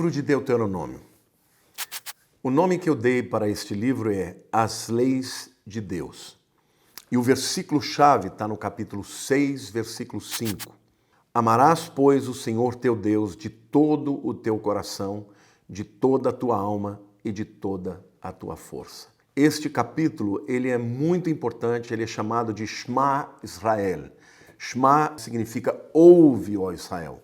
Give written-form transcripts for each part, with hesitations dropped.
Livro de Deuteronômio. O nome que eu dei para este livro é As Leis de Deus. E o versículo-chave está no capítulo 6, versículo 5. Amarás, pois, o Senhor teu Deus de todo o teu coração, de toda a tua alma e de toda a tua força. Este capítulo, ele é muito importante, ele é chamado de Shema Israel. Shema significa ouve, ó Israel.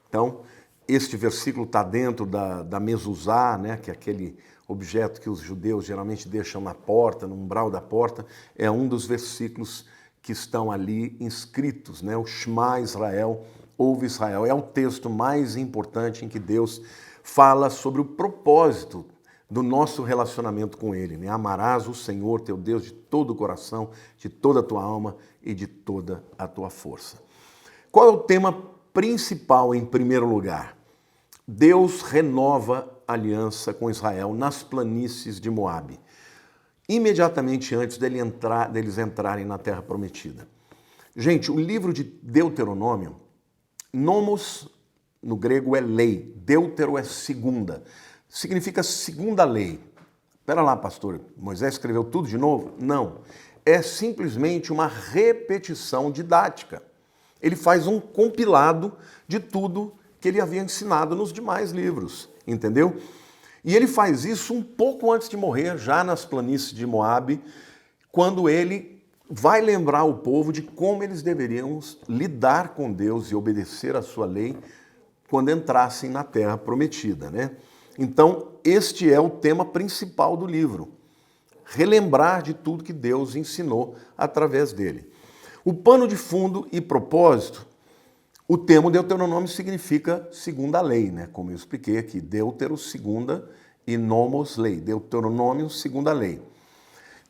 Então, este versículo está dentro da mezuzá, né, que é aquele objeto que os judeus geralmente deixam na porta, no umbral da porta, é um dos versículos que estão ali inscritos, né, o Shema Israel, ouve Israel. É o texto mais importante em que Deus fala sobre o propósito do nosso relacionamento com Ele, né? Amarás o Senhor teu Deus de todo o coração, de toda a tua alma e de toda a tua força. Qual é o tema principal em primeiro lugar? Deus renova a aliança com Israel nas planícies de Moabe, imediatamente antes deles entrarem na Terra Prometida. Gente, o livro de Deuteronômio, nomos no grego é lei, deutero é segunda, significa segunda lei. Espera lá, pastor, Moisés escreveu tudo de novo? Não, é simplesmente uma repetição didática. Ele faz um compilado de tudo que ele havia ensinado nos demais livros, entendeu? E ele faz isso um pouco antes de morrer, já nas planícies de Moabe, quando ele vai lembrar o povo de como eles deveriam lidar com Deus e obedecer à sua lei quando entrassem na Terra Prometida, né? Então, este é o tema principal do livro, relembrar de tudo que Deus ensinou através dele. O pano de fundo e propósito, o termo Deuteronômio significa segunda lei, né? Como eu expliquei aqui, Deutero, segunda, e nomos, lei. Deuteronômio, segunda lei.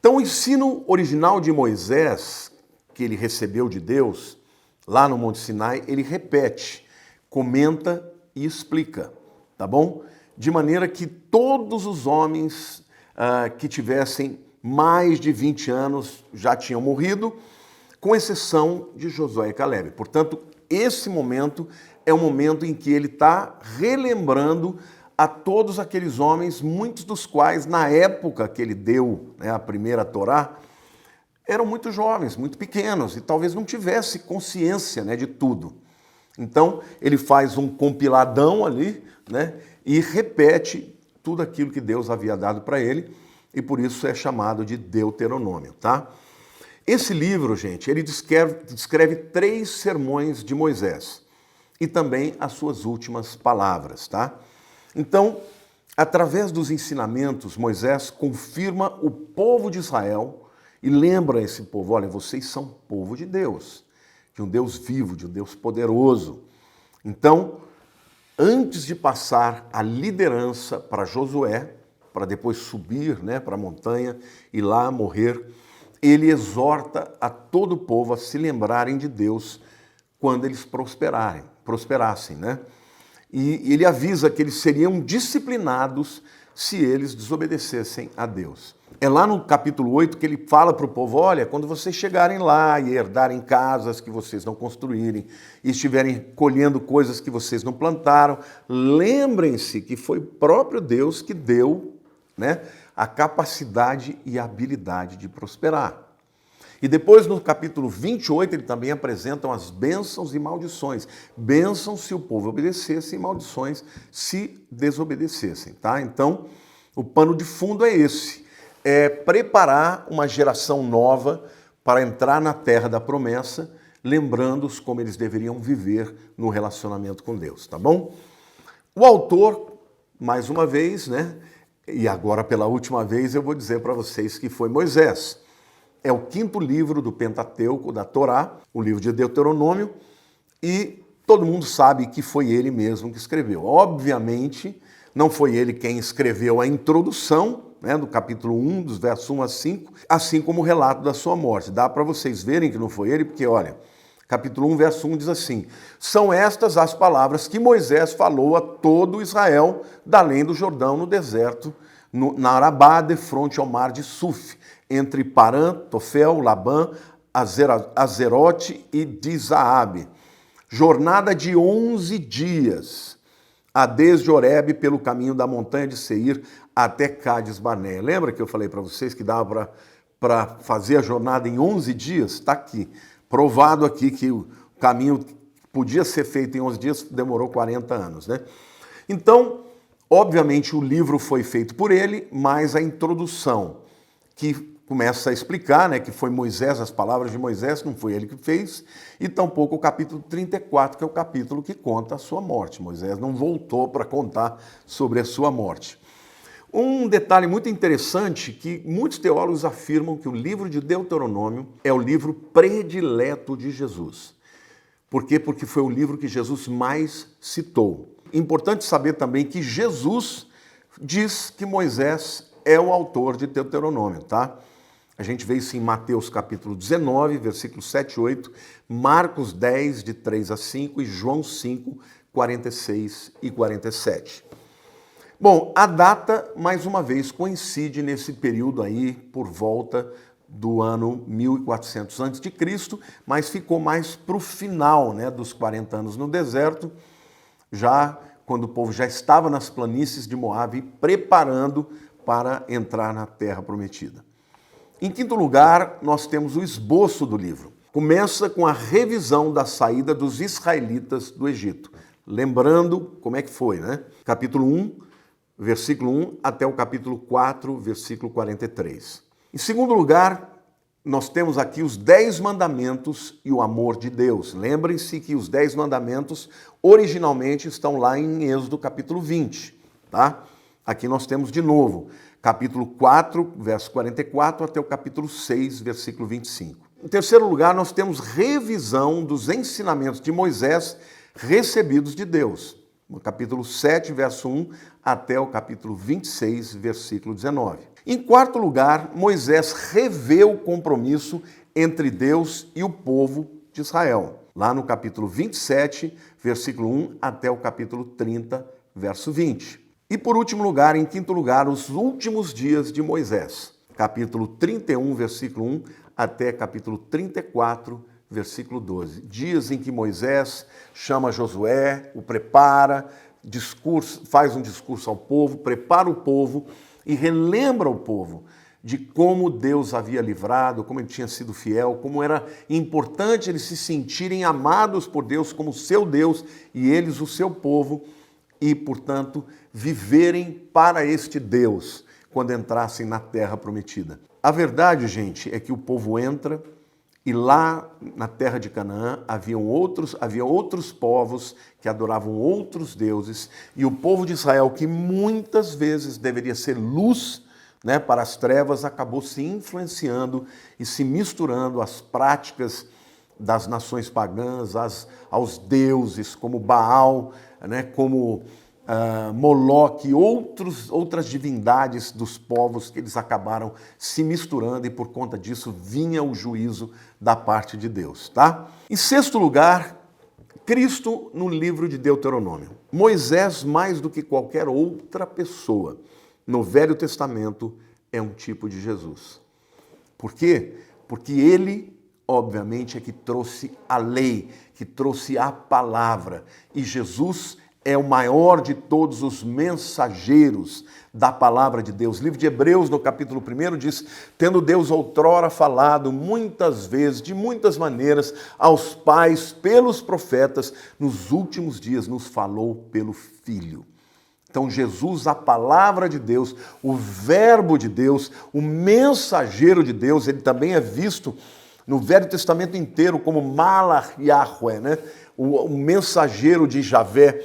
Então, o ensino original de Moisés, que ele recebeu de Deus, lá no Monte Sinai, ele repete, comenta e explica, tá bom? De maneira que todos os homens que tivessem mais de 20 anos já tinham morrido, com exceção de Josué e Calebe. Portanto, esse momento é o momento em que ele está relembrando a todos aqueles homens, muitos dos quais, na época que ele deu, né, a primeira Torá, eram muito jovens, muito pequenos, e talvez não tivesse consciência, né, de tudo. Então, ele faz um compiladão ali, né, e repete tudo aquilo que Deus havia dado para ele, e por isso é chamado de Deuteronômio, tá? Esse livro, gente, ele descreve 3 sermões de Moisés e também as suas últimas palavras, tá? Então, através dos ensinamentos, Moisés confirma o povo de Israel e lembra esse povo, olha, vocês são povo de um Deus vivo, de um Deus poderoso. Então, antes de passar a liderança para Josué, para depois subir, né, para a montanha e lá morrer, ele exorta a todo o povo a se lembrarem de Deus quando eles prosperassem, né? E ele avisa que eles seriam disciplinados se eles desobedecessem a Deus. É lá no capítulo 8 que ele fala para o povo, olha, quando vocês chegarem lá e herdarem casas que vocês não construírem e estiverem colhendo coisas que vocês não plantaram, lembrem-se que foi o próprio Deus que deu, né, a capacidade e a habilidade de prosperar. E depois, no capítulo 28, ele também apresenta as bênçãos e maldições. Bênçãos se o povo obedecesse e maldições se desobedecessem, tá? Então, o pano de fundo é esse. É preparar uma geração nova para entrar na terra da promessa, lembrando-os como eles deveriam viver no relacionamento com Deus, tá bom? O autor, mais uma vez, né? E agora pela última vez eu vou dizer para vocês que foi Moisés. É o 5º livro do Pentateuco, da Torá, o livro de Deuteronômio, e todo mundo sabe que foi ele mesmo que escreveu. Obviamente, não foi ele quem escreveu a introdução, né, do capítulo 1, dos versos 1 a 5, assim como o relato da sua morte. Dá para vocês verem que não foi ele, porque, olha, capítulo 1, verso 1 diz assim, são estas as palavras que Moisés falou a todo Israel da além do Jordão, no deserto, na Arabá, de fronte ao mar de Suf, entre Parã, Tofel, Labã, Azerote e Dizaabe. Jornada de 11 dias. desde Horebe pelo caminho da montanha de Seir até Cádiz Barneia. Lembra que eu falei para vocês que dava para fazer a jornada em 11 dias? Está aqui, provado aqui que o caminho podia ser feito em 11 dias, demorou 40 anos, né? Então, obviamente, o livro foi feito por ele, mas a introdução, que começa a explicar, né, que foi Moisés, as palavras de Moisés, não foi ele que fez, e tampouco o capítulo 34, que é o capítulo que conta a sua morte. Moisés não voltou para contar sobre a sua morte. Um detalhe muito interessante, que muitos teólogos afirmam que o livro de Deuteronômio é o livro predileto de Jesus. Por quê? Porque foi o livro que Jesus mais citou. Importante saber também que Jesus diz que Moisés é o autor de Deuteronômio, tá? A gente vê isso em Mateus capítulo 19, versículos 7 e 8, Marcos 10, de 3 a 5 e João 5, 46 e 47. Bom, a data, mais uma vez, coincide nesse período aí, por volta do ano 1400 a.C., mas ficou mais para o final, né, dos 40 anos no deserto, já quando o povo já estava nas planícies de Moabe, preparando para entrar na Terra Prometida. Em quinto lugar, nós temos o esboço do livro. Começa com a revisão da saída dos israelitas do Egito. Lembrando como é que foi, né? Capítulo 1, versículo 1 até o capítulo 4, versículo 43. Em segundo lugar, nós temos aqui os 10 mandamentos e o amor de Deus. Lembrem-se que os 10 mandamentos originalmente estão lá em Êxodo capítulo 20, tá? Aqui nós temos de novo, capítulo 4, verso 44, até o capítulo 6, versículo 25. Em terceiro lugar, nós temos revisão dos ensinamentos de Moisés recebidos de Deus. No capítulo 7, verso 1, até o capítulo 26, versículo 19. Em quarto lugar, Moisés revê o compromisso entre Deus e o povo de Israel. Lá no capítulo 27, versículo 1, até o capítulo 30, verso 20. E por último lugar, em quinto lugar, os últimos dias de Moisés. Capítulo 31, versículo 1, até capítulo 34, versículo 12. Dias em que Moisés chama Josué, o prepara, faz um discurso ao povo, prepara o povo e relembra o povo de como Deus havia livrado, como ele tinha sido fiel, como era importante eles se sentirem amados por Deus como seu Deus e eles o seu povo e, portanto, viverem para este Deus quando entrassem na Terra Prometida. A verdade, gente, é que o povo entra e lá na terra de Canaã havia outros povos que adoravam outros deuses e o povo de Israel, que muitas vezes deveria ser luz, né, para as trevas, acabou se influenciando e se misturando às práticas das nações pagãs, aos deuses como Baal, né, como Moloque e outras divindades dos povos que eles acabaram se misturando e por conta disso vinha o juízo da parte de Deus, tá? Em sexto lugar, Cristo no livro de Deuteronômio. Moisés, mais do que qualquer outra pessoa no Velho Testamento, é um tipo de Jesus. Por quê? Porque ele, obviamente, é que trouxe a lei, que trouxe a palavra, e Jesus é o maior de todos os mensageiros da palavra de Deus. O livro de Hebreus, no capítulo 1, diz: tendo Deus outrora falado muitas vezes, de muitas maneiras, aos pais pelos profetas, nos últimos dias nos falou pelo Filho. Então Jesus, a palavra de Deus, o verbo de Deus, o mensageiro de Deus, ele também é visto no Velho Testamento inteiro como Malach Yahweh, né? O mensageiro de Javé.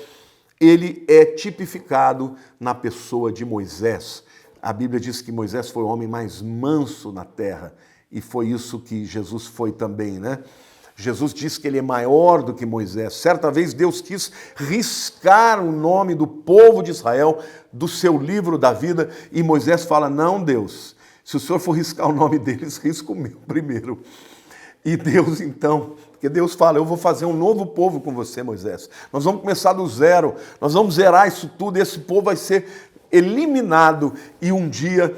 Ele é tipificado na pessoa de Moisés. A Bíblia diz que Moisés foi o homem mais manso na terra, e foi isso que Jesus foi também, né? Jesus diz que ele é maior do que Moisés. Certa vez Deus quis riscar o nome do povo de Israel do seu livro da vida, e Moisés fala: não, Deus, se o Senhor for riscar o nome deles, risca o meu primeiro. E Deus, então, porque Deus fala: eu vou fazer um novo povo com você, Moisés. Nós vamos começar do zero, nós vamos zerar isso tudo, e esse povo vai ser eliminado, e um dia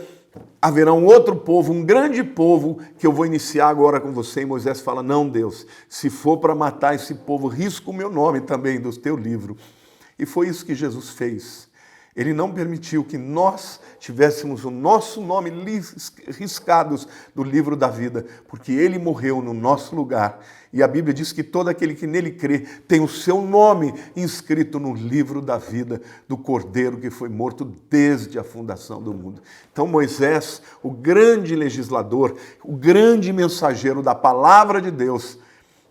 haverá um outro povo, um grande povo, que eu vou iniciar agora com você. E Moisés fala: não, Deus, se for para matar esse povo, risca o meu nome também do teu livro. E foi isso que Jesus fez. Ele não permitiu que nós tivéssemos o nosso nome riscados do livro da vida, porque ele morreu no nosso lugar. E a Bíblia diz que todo aquele que nele crê tem o seu nome inscrito no livro da vida do Cordeiro que foi morto desde a fundação do mundo. Então Moisés, o grande legislador, o grande mensageiro da palavra de Deus,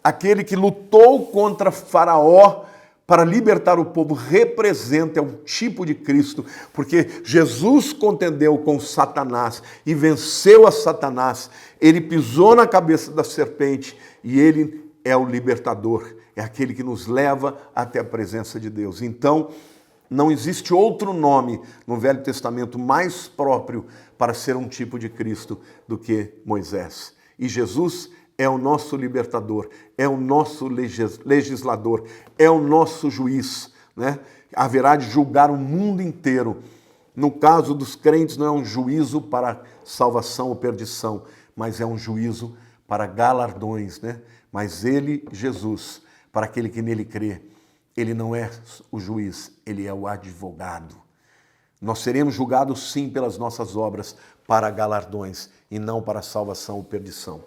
aquele que lutou contra Faraó para libertar o povo, representa, é um tipo de Cristo, porque Jesus contendeu com Satanás e venceu a Satanás, ele pisou na cabeça da serpente e ele é o libertador, é aquele que nos leva até a presença de Deus. Então, não existe outro nome no Velho Testamento mais próprio para ser um tipo de Cristo do que Moisés. E Jesus é o nosso libertador, é o nosso legislador, é o nosso juiz, né? Haverá de julgar o mundo inteiro. No caso dos crentes, não é um juízo para salvação ou perdição, mas é um juízo para galardões, né? Mas ele, Jesus, para aquele que nele crê, ele não é o juiz, ele é o advogado. Nós seremos julgados sim pelas nossas obras para galardões e não para salvação ou perdição.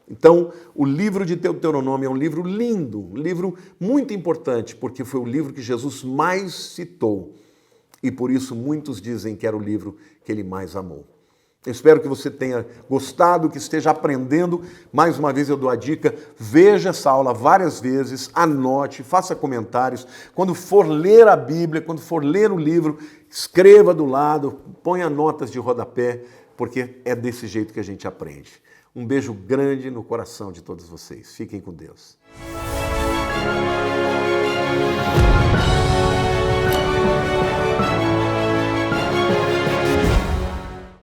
Então, o livro de Deuteronômio é um livro lindo, um livro muito importante, porque foi o livro que Jesus mais citou. E por isso muitos dizem que era o livro que ele mais amou. Eu espero que você tenha gostado, que esteja aprendendo. Mais uma vez eu dou a dica, veja essa aula várias vezes, anote, faça comentários. Quando for ler a Bíblia, quando for ler o livro, escreva do lado, ponha notas de rodapé, porque é desse jeito que a gente aprende. Um beijo grande no coração de todos vocês. Fiquem com Deus.